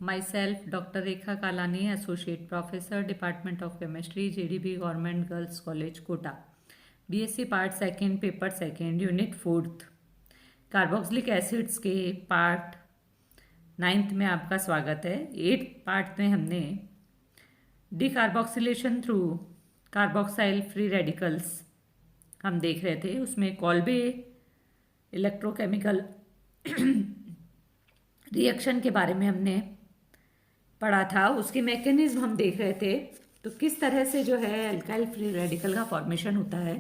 Myself, Dr. Rekha Kalani, Associate Professor, Department of Chemistry, JDB Government Girls College, Kota. BSc Part Second, Paper Second, Unit Fourth. Carboxylic acids के part 9th में आपका स्वागत है। 8th part में हमने decarboxylation through carboxyl free radicals हम देख रहे थे। उसमें कॉल्बे इलेक्ट्रोकेमिकल रिएक्शन के बारे में हमने पढ़ा था। उसकी मैकेनिज्म हम देख रहे थे। तो किस तरह से जो है एल्काइल फ्री रेडिकल का फॉर्मेशन होता है।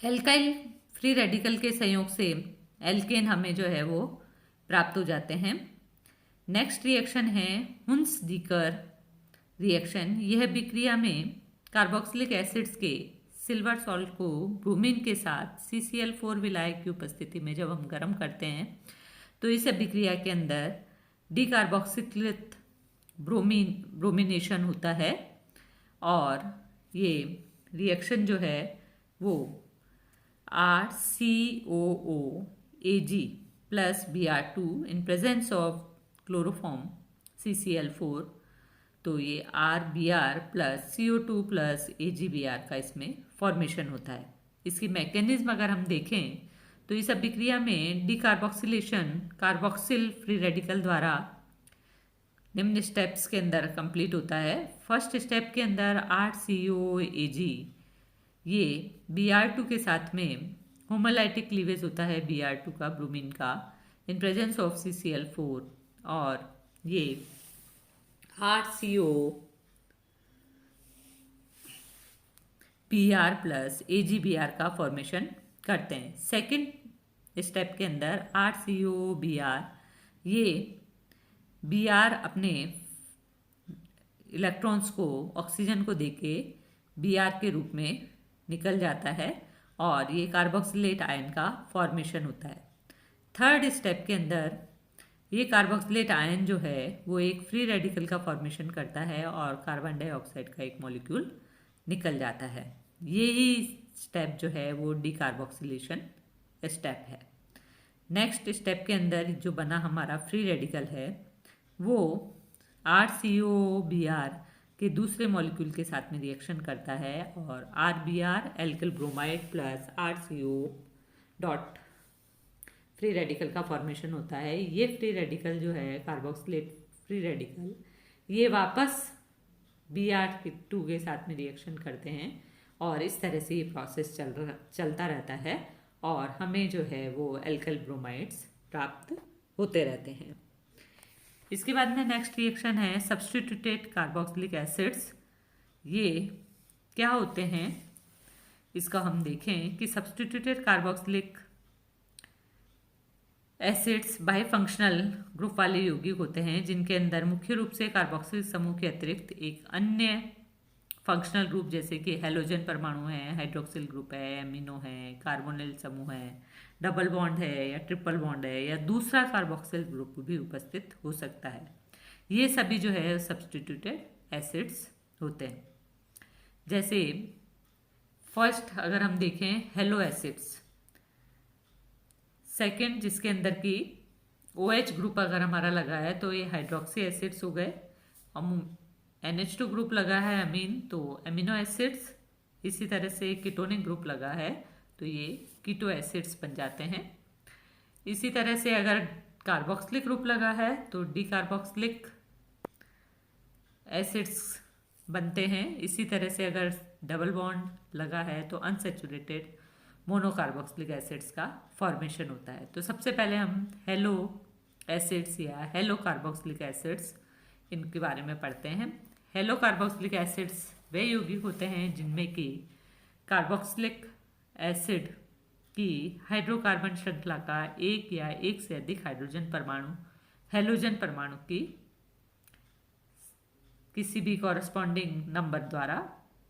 एल्काइल फ्री रेडिकल के संयोग से एल्केन हमें जो है वो प्राप्त हो जाते हैं। नेक्स्ट रिएक्शन है हुन्स डीकर रिएक्शन। यह विक्रिया में कार्बोक्सिलिक एसिड्स के सिल्वर सॉल्ट को ब्रोमीन के साथ CCl4 विलायक की उपस्थिति में जब हम गर्म करते हैं तो इस अभिक्रिया के अंदर डिकार्बोक्सिलित ब्रोमिनेशन होता है और ये रिएक्शन जो है वो RCOOAg plus Br2 in presence of chloroform CCl4। तो ये RBr plus CO2 plus AgBr का इसमें फॉर्मेशन होता है। इसकी मैकेनिज्म अगर हम देखें तो इस अभिक्रिया में डिकार्बोक्सिलेशन कार्बोक्सिल फ्री रेडिकल द्वारा निम्न स्टेप्स के अंदर कंप्लीट होता है। फर्स्ट स्टेप के अंदर RCOAg ये Br2 के साथ में होमोलाइटिक क्लीवेज होता है Br2 का ब्रोमीन का इन प्रेजेंस ऑफ CCl4 और ये RCOBr प्लस AgBr का फॉर्मेशन करते हैं। सेकेंड स्टेप के अंदर RCOBr ये Br अपने इलेक्ट्रॉन्स को ऑक्सीजन को देके Br के रूप में निकल जाता है और ये कार्बोक्सिलेट आयन का फॉर्मेशन होता है। थर्ड स्टेप के अंदर ये कार्बोक्सिलेट आयन जो है वो एक फ्री रेडिकल का फॉर्मेशन करता है और कार्बन डाइऑक्साइड का एक मॉलिक्यूल निकल जाता है। यही स्टेप जो है वो डिकार्बोक्सिलेशन स्टेप है। नेक्स्ट स्टेप के अंदर जो बना हमारा फ्री रेडिकल है वो RCOBr के दूसरे मॉलिक्यूल के साथ में रिएक्शन करता है और RBr alkyl bromide plus RCO dot free radical का फॉर्मेशन होता है। ये फ्री रेडिकल जो है कार्बोक्सिलेट फ्री रेडिकल ये वापस Br2 के साथ में रिएक्शन करते हैं और इस तरह से ये प्रोसेस चलता रहता है और हमें जो है वो एल्किल ब्रोमाइड्स प्राप्त होते रहते हैं। इसके बाद में नेक्स्ट रिएक्शन है सब्स्टिट्यूटेड कार्बोक्सिलिक एसिड्स। ये क्या होते हैं इसका हम देखें कि सब्स्टिट्यूटेड कार्बोक्सिलिक एसिड्स बाइफंक्शनल ग्रुप वाले यौगिक होते हैं जिनके अंदर मुख्य रूप से कार्बोक्सिल समूह के अतिरिक्त एक अन्य फंक्शनल ग्रुप जैसे कि हेलोजन परमाणु है, हाइड्रोक्सिल ग्रुप है, एमिनो है, कार्बोनिल समूह है, डबल बॉन्ड है या ट्रिपल बॉन्ड है या दूसरा कार्बोक्सिल ग्रुप भी उपस्थित हो सकता है। ये सभी जो है सब्स्टिट्यूटेड एसिड्स होते हैं। जैसे फर्स्ट अगर हम देखें हेलो एसिड्स, सेकेंड जिसके अंदर की OH ग्रुप अगर हमारा लगा है तो ये हाइड्रोक्सी एसिड्स हो गए। NH2 ग्रुप लगा है अमीन तो एमिनो एसिड्स। इसी तरह से कीटोनिक ग्रुप लगा है तो ये कीटो एसिड्स बन जाते हैं। इसी तरह से अगर कार्बोक्सिलिक ग्रुप लगा है तो डिकार्बोक्सिलिक एसिड्स बनते हैं। इसी तरह से अगर डबल बॉन्ड लगा है तो अनसैचुरेटेड मोनोकार्बोक्सिलिक एसिड्स का फॉर्मेशन होता है। तो सबसे पहले हम हेलो एसिड्स या हेलो कार्बोक्सिलिक एसिड्स इनके बारे में पढ़ते हैं। हेलो कार्बोक्सिलिक एसिड्स वे यौगिक होते हैं जिनमें कि कार्बोक्सिलिक एसिड की हाइड्रोकार्बन श्रृंखला का एक या एक से अधिक हाइड्रोजन परमाणु हेलोजन परमाणु की किसी भी कॉरस्पॉन्डिंग नंबर द्वारा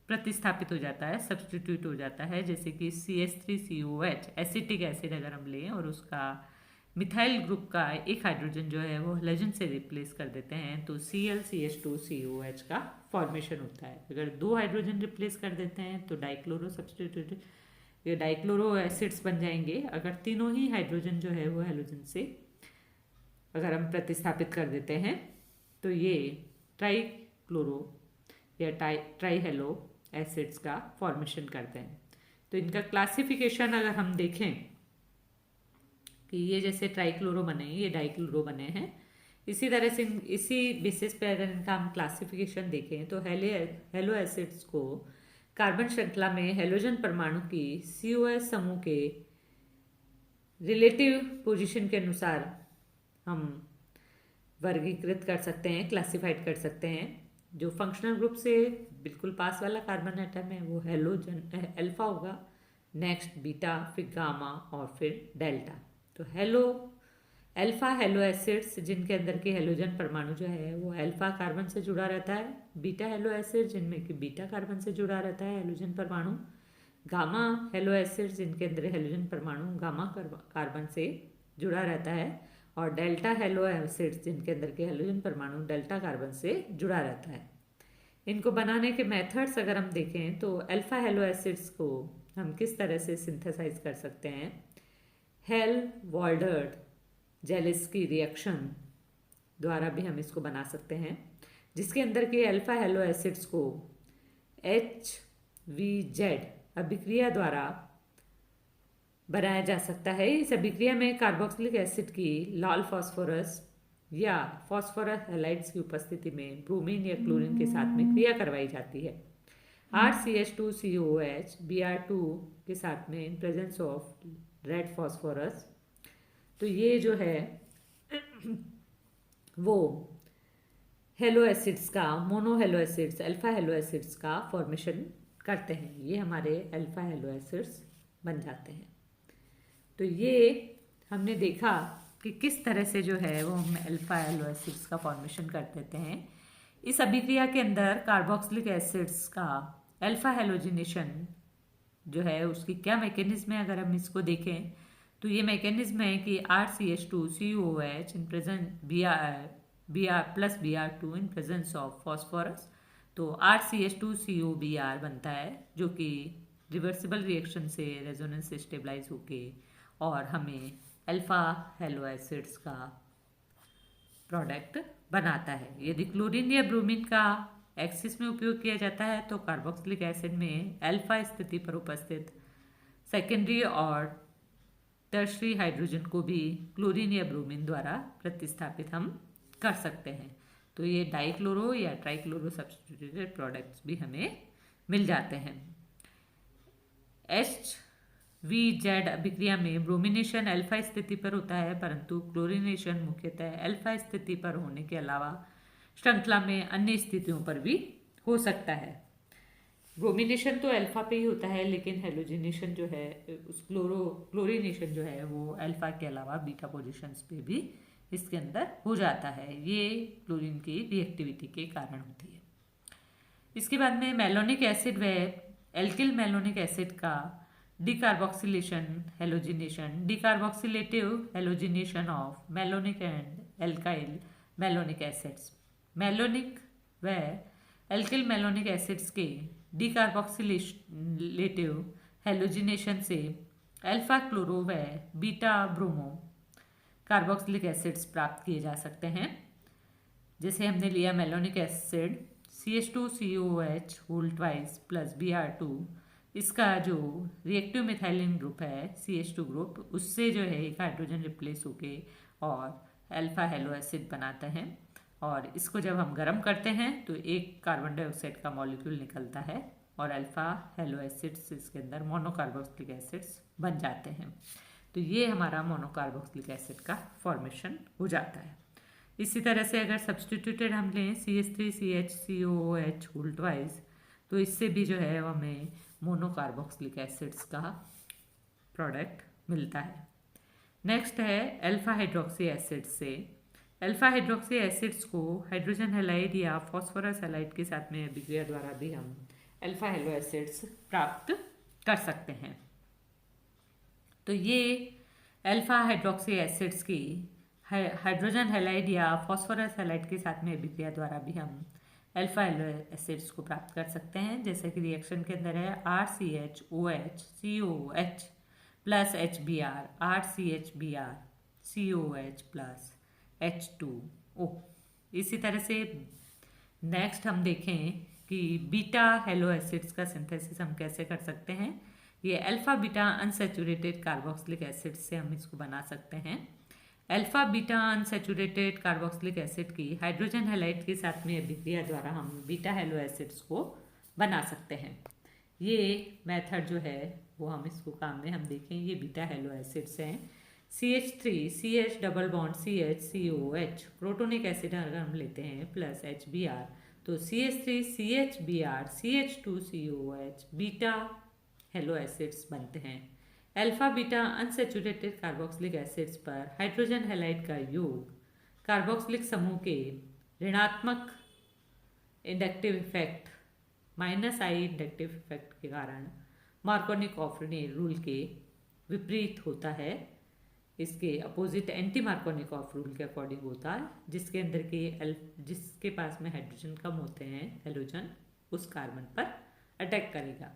प्रतिस्थापित हो जाता है, सब्स्टिट्यूट हो जाता है। जैसे कि CH3COH एसिटिक एसिड अगर हम लें और उसका मिथाइल ग्रुप का एक हाइड्रोजन जो है वो हेलोजन से रिप्लेस कर देते हैं तो ClCH2COH का फॉर्मेशन होता है। अगर 2 हाइड्रोजन रिप्लेस कर देते हैं तो डाइक्लोरो सब्स्टिट्यूट ये डाइक्लोरो एसिड्स बन जाएंगे। अगर तीनों ही हाइड्रोजन जो है वो हेलोजन से अगर हम प्रतिस्थापित कर देते हैं तो ये ट्राई क्लोरो या ट्राई हेलो एसिड्स का फॉर्मेशन करते हैं। तो इनका क्लासिफिकेशन अगर हम देखें कि ये जैसे ट्राइक्लोरो बने, ये डाइक्लोरो बने हैं, इसी तरह से इसी बेसिस पे अगर इनका हम क्लासिफिकेशन देखें तो हेलो एसिड्स को कार्बन श्रृंखला में हेलोजन परमाणु की COS समूह के रिलेटिव पोजीशन के अनुसार हम वर्गीकृत कर सकते हैं, क्लासिफाइड कर सकते हैं। जो फंक्शनल ग्रुप से बिल्कुल पास वाला कार्बन एटम है वो हेलोजन अल्फा होगा, नेक्स्ट बीटा, फिर गामा और फिर डेल्टा। तो अल्फा हेलो एसिड्स जिनके अंदर के हेलोजन परमाणु जो है वो अल्फा कार्बन से जुड़ा रहता है, बीटा हेलो एसिड जिनमें कि बीटा कार्बन से जुड़ा रहता है हेलोजन परमाणु, गामा हेलो एसिड जिनके अंदर हेलोजन परमाणु गामा कार्बन से जुड़ा रहता है, और डेल्टा हेलो एसिड्स जिनके अंदर के हेलोजन परमाणु डेल्टा कार्बन से जुड़ा रहता है। इनको बनाने के मेथड्स अगर हम देखें तो अल्फा हेलो एसिड्स को हम किस तरह से सिंथेसाइज कर सकते हैं, हेल-वॉल्डर्ड जेलिस्की रिएक्शन द्वारा भी हम इसको बना सकते हैं, जिसके अंदर के अल्फा हेलो एसिड्स को HVZ अभिक्रिया द्वारा बनाया जा सकता है। इस अभिक्रिया में कार्बोक्सिलिक एसिड की लाल फास्फोरस या फास्फोरस हैलाइड्स की उपस्थिति में ब्रोमीन या क्लोरीन के साथ में क्रिया करवाई जाती है। RCH2COOH Br2 के साथ में in presence of red phosphorus, तो ये जो है वो हेलो एसिड्स का, mono hello acids, alpha hello acids का फॉर्मेशन करते हैं। ये हमारे अल्फा हेलो एसिड्स बन जाते हैं। तो ये हमने देखा कि किस तरह से जो है वो हम अल्फा हेलो एसिड्स का फॉर्मेशन कर देते हैं। इस अभिक्रिया के अंदर कार्बोक्सिलिक एसिड्स का अल्फा हेलोजिनेशन जो है उसकी क्या मैकेनिज्म है, अगर हम इसको देखें तो ये मैकेनिज्म है कि RCH2COOH in present Br plus Br2 in presence of phosphorus, तो RCH2COBr बनता है जो कि रिवर्सिबल रिएक्शन से रेजोनेंस से स्टेबलाइज होके और हमें अल्फा हेलो एसिड्स का प्रोडक्ट बनाता है। यदि क्लोरीन या ब्रोमीन का एक्सिस में उपयोग किया जाता है तो कार्बोक्सिलिक एसिड में अल्फा स्थिति पर उपस्थित सेकेंडरी और टर्शरी हाइड्रोजन को भी क्लोरीन या ब्रोमीन द्वारा प्रतिस्थापित हम कर सकते हैं। तो ये डाइक्लोरो या ट्राइक्लोरो सब्स्टिट्यूटेड प्रोडक्ट्स भी हमें मिल जाते हैं। HVZ अभिक्रिया में ब्रोमिनेशन अल्फा स्थिति पर होता है, परंतु क्लोरीनेशन मुख्यतः अल्फा स्थिति पर होने के अलावा श्रृंखला में अन्य स्थितियों पर भी हो सकता है। ब्रोमिनेशन तो अल्फा पे ही होता है, लेकिन हेलोजिनेशन जो है उस क्लोरीनेशन जो है वो अल्फा के अलावा बीटा पोजीशंस पे भी इसके अंदर हो जाता है। ये क्लोरीन की रिएक्टिविटी के कारण होती है। इसके बाद में मेलोनिक एसिड व एल्किल मेलोनिक एसिड का decarboxylation halogenation, decarboxylative halogenation of malonic and alkyl malonic acids. Malonic व एल्किल मेलोनिक एसिड्स के डिकार्बोक्सिलेटिव हेलोजिनेशन से अल्फा क्लोरो व बीटा ब्रोमो कार्बोक्सिलिक एसिड्स प्राप्त किए जा सकते हैं। जैसे हमने लिया malonic acid CH2COOH whole twice plus Br2, इसका जो रिएक्टिव मिथाइलिन ग्रुप है CH2 ग्रुप, उससे जो है एक हाइड्रोजन रिप्लेस होके और अल्फा हेलो एसिड बनाते हैं, और इसको जब हम गर्म करते हैं तो एक कार्बन डाइऑक्साइड का मॉलिक्यूल निकलता है और अल्फा हेलो एसिड्स इसके अंदर मोनोकार्बोक्सिलिक एसिड्स बन जाते हैं। तो ये हमारा मोनोकार्बोक्सिलिक एसिड का फॉर्मेशन हो जाता है। इसी तरह से अगर सब्स्टिट्यूटेड हम लें CH3CHCOOH होल ट्वाइस, तो इससे भी जो है हमें मोनोकार्बोक्सिलिक एसिड्स का प्रोडक्ट मिलता है। नेक्स्ट है अल्फा हाइड्रोक्सी एसिड से। अल्फा हाइड्रोक्सी एसिड्स को हाइड्रोजन हैलाइड या फॉस्फोरस हैलाइड के साथ में अभिक्रिया द्वारा भी हम अल्फा हेलो एसिड्स प्राप्त कर सकते हैं। तो ये अल्फा हाइड्रोक्सी एसिड्स की हाइड्रोजन हैलाइड या फॉस्फोरस हैलाइड के साथ में अभिक्रिया द्वारा भी हम अल्फा हेलो एसिड्स को प्राप्त कर सकते हैं। जैसे कि रिएक्शन के अंदर है RCHOH COOH plus HBr, RCHBr COOH plus H2O। इसी तरह से नेक्स्ट हम देखें कि बीटा हेलो एसिड्स का सिंथेसिस हम कैसे कर सकते हैं। ये alpha beta unsaturated carboxylic acid से हम इसको बना सकते हैं। Alpha beta unsaturated carboxylic acid की हाइड्रोजन हैलाइड के साथ में अभिक्रिया द्वारा हम बीटा हेलो एसिड्स को बना सकते हैं। ये मेथड जो है वो हम इसको काम में हम देखें। ये बीटा हेलो एसिड्स हैं। CH3 CH double bond CH COH protonic acid अगर हम लेते हैं प्लस HBr तो CH3 CHBr CH2COH beta hello acids बनते हैं। Alpha beta unsaturated carboxylic acids पर हाइड्रोजन हैलाइड का योग कार्बोक्सिलिक समूह के ऋणात्मक inductive effect -I inductive effect के कारण मार्कोनिकॉफ रूल के विपरीत होता है। इसके अपोजिट एंटी मार्कोनिकॉफ रूल के अकॉर्डिंग होता है, जिसके अंदर के जिसके पास में हाइड्रोजन कम होते हैं हैलोजन उस कार्बन पर अटैक करेगा।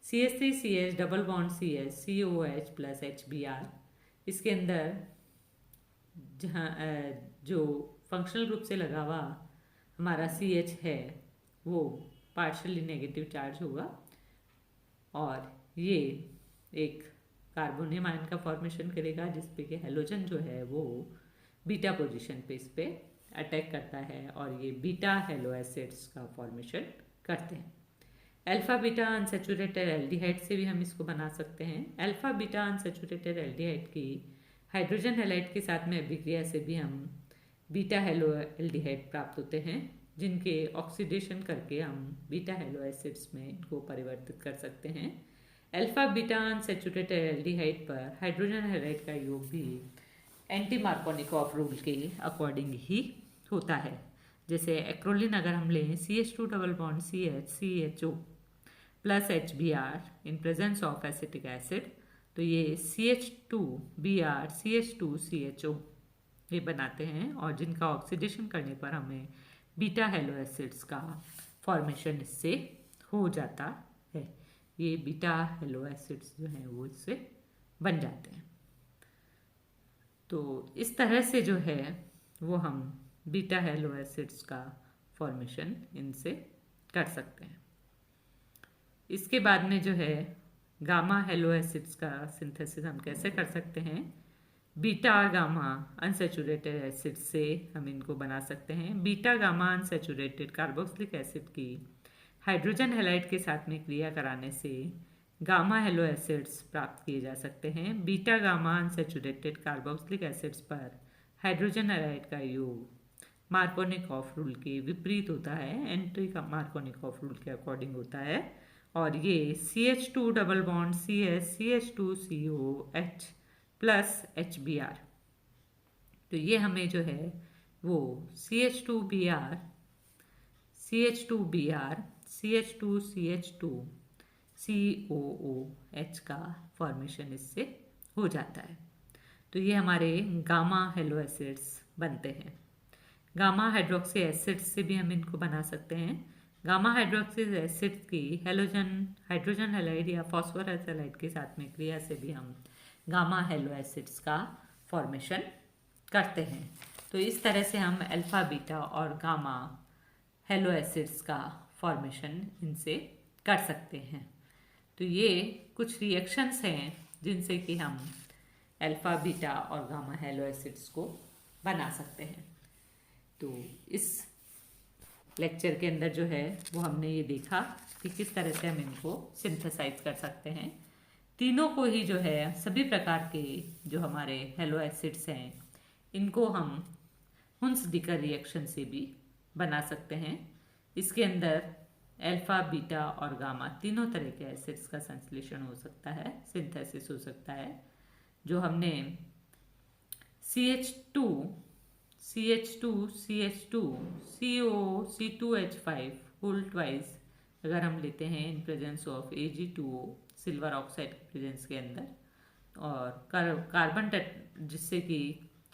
CH3 CH double bond CH COH plus HBr इसके अंदर जहाँ जो फंक्शनल ग्रुप से लगा हुआ हमारा CH है वो पार्शली नेगेटिव चार्ज होगा और ये एक कार्बोनियम आयन का फॉर्मेशन करेगा जिसपे कि हैलोजन जो है वो बीटा पोजीशन पे इस पे अटैक करता है और ये बीटा हेलो एसिड्स का फॉर्मेशन करते हैं। अल्फा बीटा अनसैचुरेटेड एल्डिहाइड से भी हम इसको बना सकते हैं। अल्फा बीटा अनसैचुरेटेड एल्डिहाइड की हाइड्रोजन हैलाइड के साथ में अभिक्रिया से भी हम बीटा हेलो एल्डिहाइड प्राप्त होते हैं, जिनके ऑक्सीडेशन करके हम बीटा हेलो एसिड्स में इनको परिवर्तित कर सकते हैं। अल्फा बीटा अनसैचुरेटेड एल्डिहाइड पर हाइड्रोजन हैलाइड का योग भी एंटी मार्कोनिकॉफ रूल के अकॉर्डिंग ही होता है। जैसे एक्रोलिन अगर हम लें CH2 double bond CH CHO plus HBr in presence of acetic acid तो ये CH2Br CH2CHO ये बनाते हैं और जिनका ऑक्सीडेशन करने पर हमें बीटा हेलो एसिड्स का फॉर्मेशन इससे हो जाता है। ये बीटा हेलो एसिड्स जो हैं वो इससे बन जाते हैं। तो इस तरह से जो है वो हम बीटा हेलो एसिड्स का फॉर्मेशन इनसे कर सकते हैं। इसके बाद में जो है गामा हेलो एसिड्स का सिंथेसिस हम कैसे कर सकते हैं। बीटा गामा अनसैचुरेटेड एसिड से हम इनको बना सकते हैं। Beta gamma unsaturated carboxylic acid की हाइड्रोजन हैलाइड के साथ में क्रिया कराने से गामा हेलो एसिड्स प्राप्त किए जा सकते हैं। Beta gamma unsaturated carboxylic acids पर हाइड्रोजन हैलाइड का योग मार्कोनिकॉफ रूल के विपरीत होता है, एंटी मार्कोनिकॉफ रूल के अकॉर्डिंग होता है और ये CH2 double bond CH CH2COH plus HBr तो ये हमें जो है वो CH2Br CH2CH2 COOH का फॉर्मेशन इससे हो जाता है। तो ये हमारे गामा हेलो एसिड्स बनते हैं। गामा हाइड्रोक्सी एसिड से भी हम इनको बना सकते हैं। गामा हाइड्रोक्सी एसिड की हाइड्रोजन हैलाइड या फॉस्फोरस हैलाइड के साथ में क्रिया से भी हम गामा हेलो एसिड्स का फॉर्मेशन करते हैं। तो इस तरह से हम अल्फा बीटा और गामा हेलो एसिड्स का फॉर्मेशन इनसे कर सकते हैं। तो ये कुछ रिएक्शंस हैं जिनसे कि हम अल्फा बीटा और गामा हेलो एसिड्स को बना सकते हैं। तो इस लेक्चर के अंदर जो है वो हमने ये देखा कि किस तरह से हम इनको सिंथेसाइज कर सकते हैं। तीनों को ही जो है सभी प्रकार के जो हमारे हेलो एसिड्स हैं इनको हम हुंस-डिकर रिएक्शन से भी बना सकते हैं। इसके अंदर अल्फा बीटा और गामा तीनों तरह के एसिड्स का संश्लेषण हो सकता है, सिंथेसिस हो सकता है। जो हमने CH2 CH2 CO C2H5 whole twice अगर हम लेते हैं in presence of Ag2O silver oxide के प्रेजेंस के अंदर और कार्बन जिससे कि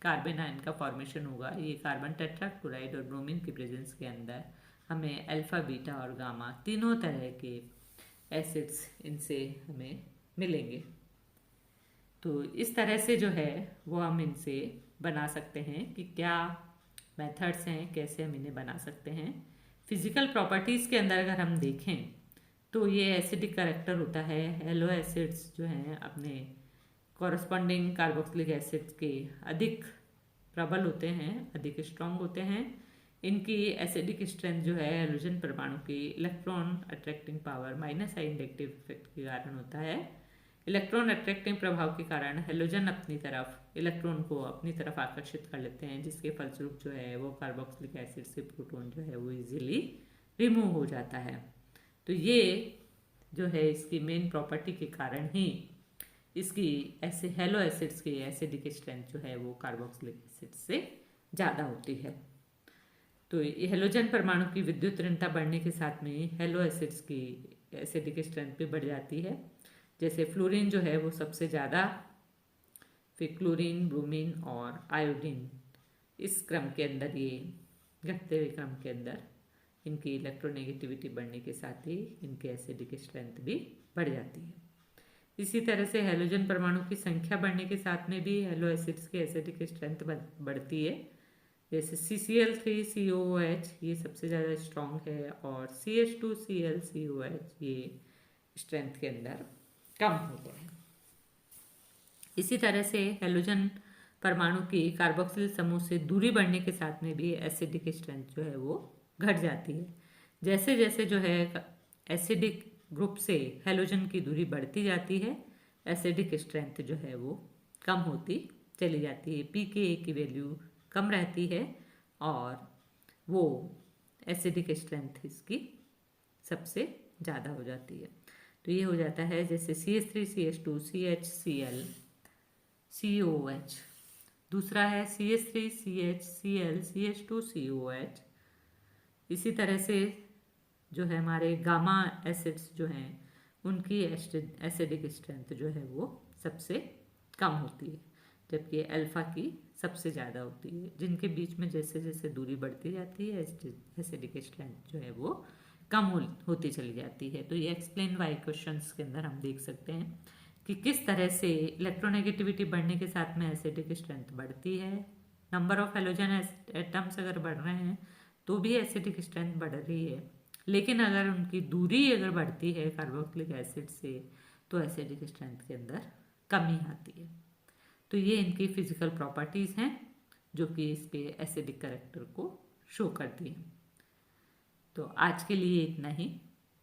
कार्बन आयन का फॉर्मेशन होगा, ये कार्बन टेट्राक्लोराइड और ब्रोमीन के प्रेजेंस के अंदर हमें अल्फा बीटा और गामा तीनों तरह के एसिड्स इनसे हमें मिलेंगे। तो इस तरह से जो है वो हम इनसे बना सकते हैं कि क्या मेथड्स हैं, कैसे हम इन्हें बना सकते हैं। फिजिकल प्रॉपर्टीज़ के अंदर अगर हम देखें तो ये एसिडिक करेक्टर होता है। हेलो एसिड्स जो हैं अपने कॉरस्पॉन्डिंग कार्बोक्सिलिक एसिड्स के अधिक प्रबल होते हैं, अधिक स्ट्रांग होते हैं। इनकी एसिडिक स्ट्रेंथ जो है हेलोजन परमाणु की इलेक्ट्रॉन अट्रैक्टिंग पावर माइनस आई इंडक्टिव इफेक्ट के कारण होता है। इलेक्ट्रॉन अट्रैक्टिंग प्रभाव के कारण हेलोजन अपनी तरफ इलेक्ट्रॉन को अपनी तरफ आकर्षित कर लेते हैं, जिसके फलस्वरूप जो है वो कार्बोक्सिलिक एसिड से प्रोटॉन जो है वो इजीली रिमूव हो जाता है। तो ये जो है इसकी मेन प्रॉपर्टी के कारण ही इसकी ऐसे हेलो एसिड्स की एसिडिक स्ट्रेंथ जो है वो कार्बोक्सिलिक एसिड से ज़्यादा होती है। तो ये हेलोजन परमाणु की विद्युत ऋणता बढ़ने के साथ में हेलो एसिड्स की एसिडिक स्ट्रेंथ भी बढ़ जाती है। जैसे फ्लोरीन जो है वो सबसे ज़्यादा, फिर क्लोरीन, ब्रोमीन और आयोडीन, इस क्रम के अंदर, ये घटते हुए क्रम के अंदर इनकी इलेक्ट्रोनेगेटिविटी बढ़ने के साथ ही इनकी एसिडिक स्ट्रेंथ भी बढ़ जाती है। इसी तरह से हेलोजन परमाणु की संख्या बढ़ने के साथ में भी हेलो एसिड्स की एसिडिक स्ट्रेंथ बढ़ती है। जैसे CCl3COOH ये सबसे ज़्यादा स्ट्रॉन्ग है और CH2Cl COH ये स्ट्रेंथ के अंदर कम होते हैं। इसी तरह से हेलोजन परमाणु की कार्बोक्सिल समूह से दूरी बढ़ने के साथ में भी एसिडिक स्ट्रेंथ जो है वो घट जाती है। जैसे जैसे जो है एसिडिक ग्रुप से हेलोजन की दूरी बढ़ती जाती है, एसिडिक स्ट्रेंथ जो है वो कम होती चली जाती है। pKa की वैल्यू कम रहती है और वो एसिडिक स्ट्रेंथ इसकी सबसे ज़्यादा हो जाती है। तो ये हो जाता है जैसे CH3CH2 CHCl COOH, दूसरा है CH3CHCl CH2 COOH। इसी तरह से जो है हमारे गामा एसिड्स जो हैं उनकी एसिडिक स्ट्रेंथ जो है वो सबसे कम होती है, जबकि अल्फा की सबसे ज़्यादा होती है। जिनके बीच में जैसे जैसे दूरी बढ़ती जाती है एसिडिक स्ट्रेंथ जो है वो कम होती चली जाती है। तो ये एक्सप्लेन वाई क्वेश्चंस के अंदर हम देख सकते हैं कि किस तरह से इलेक्ट्रोनेगेटिविटी बढ़ने के साथ में एसिडिक स्ट्रेंथ बढ़ती है। नंबर ऑफ हेलोजन एटम्स अगर बढ़ रहे हैं तो भी एसिडिक स्ट्रेंथ बढ़ रही है, लेकिन अगर उनकी दूरी अगर बढ़ती है कार्बोक्सिलिक एसिड से तो एसिडिक स्ट्रेंथ के अंदर कमी आती है। तो ये इनकी फिजिकल प्रॉपर्टीज़ हैं जो कि इसके एसिडिक कैरेक्टर को शो करती हैं। तो आज के लिए इतना ही।